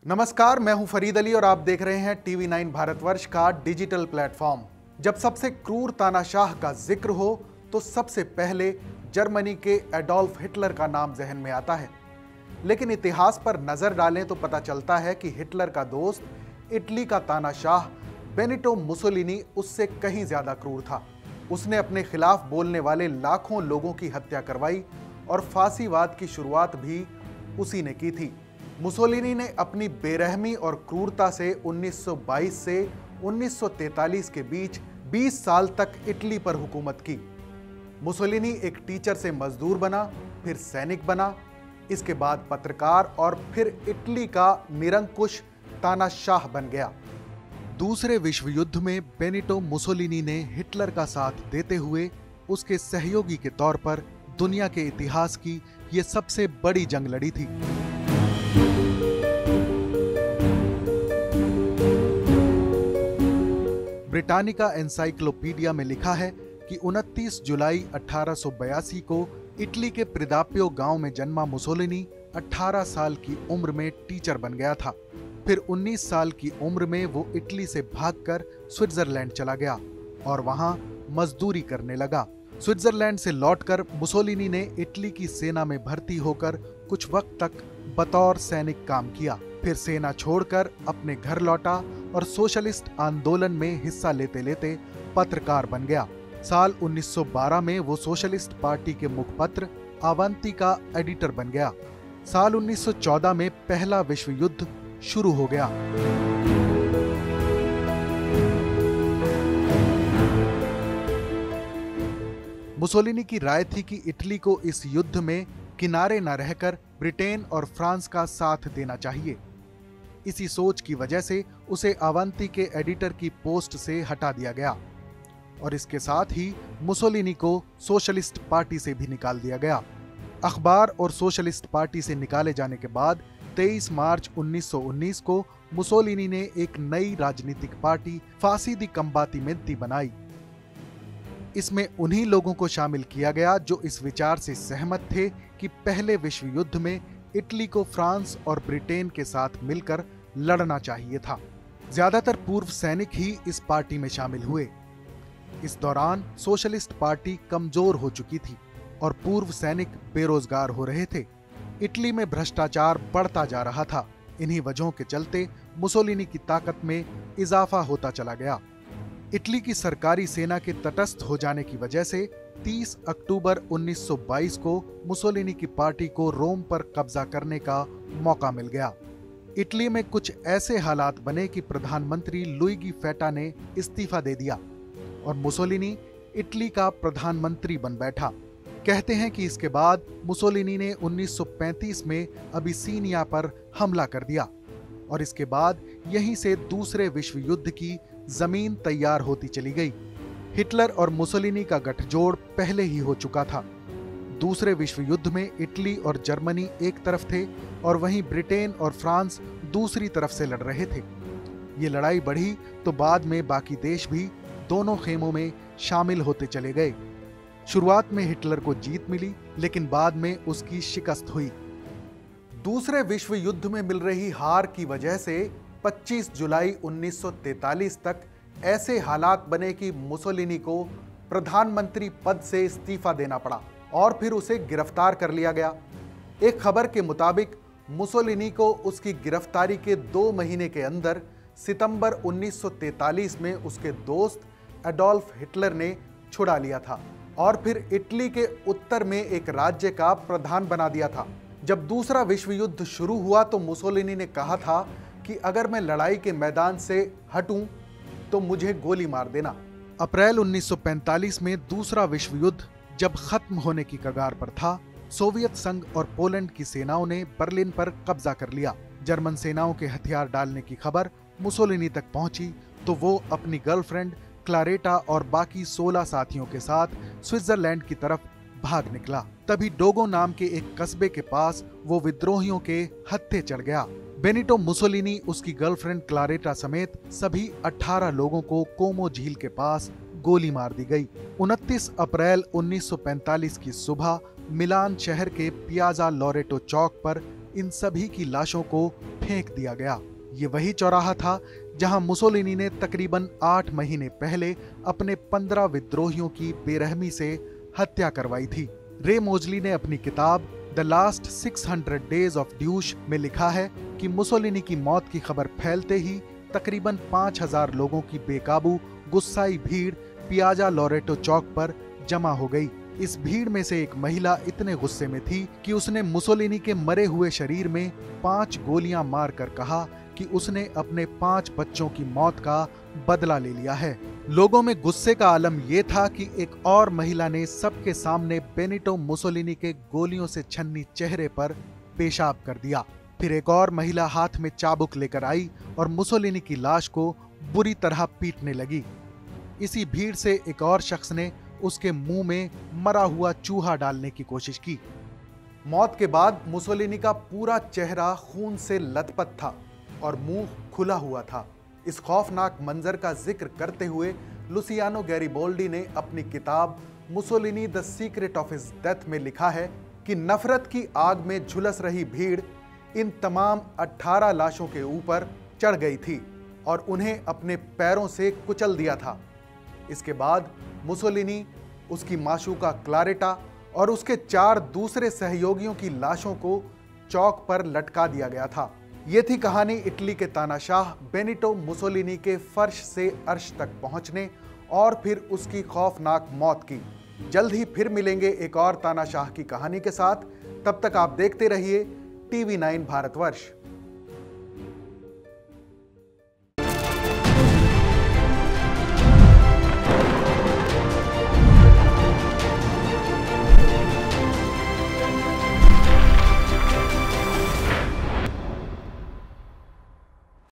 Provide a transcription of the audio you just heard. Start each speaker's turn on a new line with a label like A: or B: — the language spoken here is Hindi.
A: नमस्कार, मैं हूं फरीद अली और आप देख रहे हैं टीवी 9 भारतवर्ष का डिजिटल प्लेटफॉर्म। जब सबसे क्रूर तानाशाह का जिक्र हो तो सबसे पहले जर्मनी के एडोल्फ हिटलर का नाम जहन में आता है। लेकिन इतिहास पर नजर डालें तो पता चलता है कि हिटलर का दोस्त इटली का तानाशाह बेनिटो मुसोलिनी उससे कहीं ज्यादा क्रूर था। उसने अपने खिलाफ बोलने वाले लाखों लोगों की हत्या करवाई और फांसीवाद की शुरुआत भी उसी ने की थी। मुसोलिनी ने अपनी बेरहमी और क्रूरता से 1922 से 1943 के बीच 20 साल तक इटली पर हुकूमत की। मुसोलिनी एक टीचर से मजदूर बना, फिर सैनिक बना, इसके बाद पत्रकार और फिर इटली का निरंकुश तानाशाह बन गया। दूसरे विश्व युद्ध में बेनिटो मुसोलिनी ने हिटलर का साथ देते हुए उसके सहयोगी के तौर पर दुनिया के इतिहास की यह सबसे बड़ी जंग लड़ी थी। ब्रिटानिका एनसाइक्लोपीडिया में लिखा है कि 29 जुलाई 1882 को इटली के प्रिदाप्यो गांव में जन्मा मुसोलिनी 18 साल की उम्र में टीचर बन गया था। फिर 19 साल की उम्र में वो इटली से भागकर स्विट्जरलैंड चला गया और वहां मजदूरी करने लगा। स्विट्जरलैंड से लौटकर मुसोलिनी ने इटली की सेना में भर्ती होकर कुछ वक्त तक बतौर सैनिक काम किया। फिर सेना छोड़कर अपने घर लौटा और सोशलिस्ट आंदोलन में हिस्सा लेते लेते पत्रकार बन गया। साल 1912 में वो सोशलिस्ट पार्टी के मुखपत्र अवंती का एडिटर बन गया। साल 1914 में पहला विश्व युद्ध शुरू हो गया। मुसोलिनी की राय थी कि इटली को इस युद्ध में किनारे न रहकर ब्रिटेन और फ्रांस का साथ देना चाहिए। इसी सोच की वजह से उसे अवंती के एडिटर की पोस्ट से हटा दिया गया और इसके साथ ही मुसोलिनी को सोशलिस्ट पार्टी से भी निकाल दिया गया। अखबार और सोशलिस्ट पार्टी से निकाले जाने के बाद 23 मार्च 1919 को मुसोलिनी ने एक नई राजनीतिक पार्टी फासी दी कम्बातिमेंती बनाई। इसमें उन्हीं लोगों को शामिल किया गया जो इस विचार से सहमत थे कि पहले विश्व युद्ध में इटली को फ्रांस और ब्रिटेन के साथ मिलकर लड़ना चाहिए था। ज्यादातर पूर्व सैनिक ही इस पार्टी में शामिल हुए। इस दौरान सोशलिस्ट पार्टी कमजोर हो चुकी थी और पूर्व सैनिक बेरोजगार हो रहे थे। इटली में भ्रष्टाचार बढ़ता जा रहा था। इन्हीं वजहों के चलते मुसोलिनी की ताकत में इजाफा होता चला गया। इटली की सरकारी सेना के तटस्थ हो जाने की वजह से 30 अक्टूबर 1922 को मुसोलिनी की पार्टी को रोम पर कब्जा करने का मौका मिल गया। इटली में कुछ ऐसे हालात बने कि प्रधानमंत्री लुइगी फेटा ने इस्तीफा दे दिया और मुसोलिनी इटली का प्रधानमंत्री बन बैठा। कहते हैं कि इसके बाद मुसोलिनी ने 1935 में अबिसीनिया पर हमला कर दिया और इसके बाद यहीं से दूसरे विश्व युद्ध की जमीन तैयार होती चली गई। हिटलर और मुसोलिनी का गठजोड़ पहले ही हो चुका था। दूसरे विश्व युद्ध में इटली और जर्मनी एक तरफ थे और वहीं ब्रिटेन और फ्रांस दूसरी तरफ से लड़ रहे थे। ये लड़ाई बढ़ी तो बाद में बाकी देश भी दोनों खेमों में शामिल होते चले गए। शुरुआत में हिटलर को जीत मिली, लेकिन बाद में उसकी शिकस्त हुई। दूसरे विश्व युद्ध में मिल रही हार की वजह से 25 जुलाई 1943 तक ऐसे हालात बने कि मुसोलिनी को प्रधानमंत्री पद से इस्तीफा देना पड़ा और फिर उसे गिरफ्तार कर लिया गया। एक खबर के मुताबिक मुसोलिनी को उसकी गिरफ्तारी के 2 महीने के अंदर सितंबर 1943 में उसके दोस्त एडोल्फ हिटलर ने छुड़ा लिया था और फिर इटली के उत्तर में एक राज्य का प्रधान बना दिया था। जब दूसरा विश्व युद्ध शुरू हुआ तो मुसोलिनी ने कहा था कि अगर मैं लड़ाई के मैदान से हटूं तो मुझे गोली मार देना। अप्रैल 1945 में दूसरा विश्व युद्ध जब खत्म होने की कगार पर था, सोवियत संघ और पोलैंड की सेनाओं ने बर्लिन पर कब्जा कर लिया। जर्मन सेनाओं के हथियार डालने की खबर मुसोलिनी तक पहुंची तो वो अपनी गर्लफ्रेंड क्लारेटा और बाकी 16 साथियों के साथ स्विट्जरलैंड की तरफ भाग निकला। तभी डोगो नाम के एक कस्बे के पास वो विद्रोहियों के हत्थे चढ़ गया। बेनिटो मुसोलिनी, उसकी गर्लफ्रेंड क्लारेटा समेत सभी 18 लोगों को कोमो झील के पास गोली मार दी गई। 29 अप्रैल 1945 की सुबह मिलान शहर के पियाजा लोरेटो चौक पर इन सभी की लाशों को फेंक दिया गया। ये वही चौराहा था जहां मुसोलिनी ने तकरीबन 8 महीने पहले अपने 15 विद्रोहियों की बेरहमी से हत्या करवाई थी। रे मोजली ने अपनी किताब the last 600 days of Deutsche में लिखा है कि मुसोलिनी की मौत की खबर फैलते ही तकरीबन 5000 लोगों की बेकाबू गुस्साई भीड़ पियाजा लोरेटो चौक पर जमा हो गई। इस भीड़ में से एक महिला इतने गुस्से में थी कि उसने मुसोलिनी के मरे हुए शरीर में 5 गोलियां मारकर कहा कि उसने अपने 5 बच्चों की मौत का बदला ले लिया है। लोगों में गुस्से का आलम यह था कि एक और महिला ने सबके सामने बेनिटो मुसोलिनी के गोलियों से छन्नी चेहरे पर पेशाब कर दिया। फिर एक और महिला हाथ में चाबुक लेकर आई और मुसोलिनी की लाश को बुरी तरह पीटने लगी। इसी भीड़ से एक और शख्स ने उसके मुंह में मरा हुआ चूहा डालने की कोशिश की। मौत के बाद मुसोलिनी का पूरा चेहरा खून से लथपथ था और मुंह खुला हुआ था। इस खौफनाक मंजर का जिक्र करते हुए लुसियानो गैरिबोल्डी ने अपनी किताब Mussolini the secret of his death में लिखा है कि नफरत की आग में झुलस रही भीड़ इन तमाम 18 लाशों के ऊपर चढ़ गई थी और उन्हें अपने पैरों से कुचल दिया था। इसके बाद मुसोलिनी, उसकी माशूका क्लारेटा और उसके 4 दूसरे सहयोगियों की लाशों को चौक पर लटका दिया गया था। ये थी कहानी इटली के तानाशाह बेनिटो मुसोलिनी के फर्श से अर्श तक पहुंचने और फिर उसकी खौफनाक मौत की। जल्द ही फिर मिलेंगे एक और तानाशाह की कहानी के साथ। तब तक आप देखते रहिए TV9 भारतवर्ष।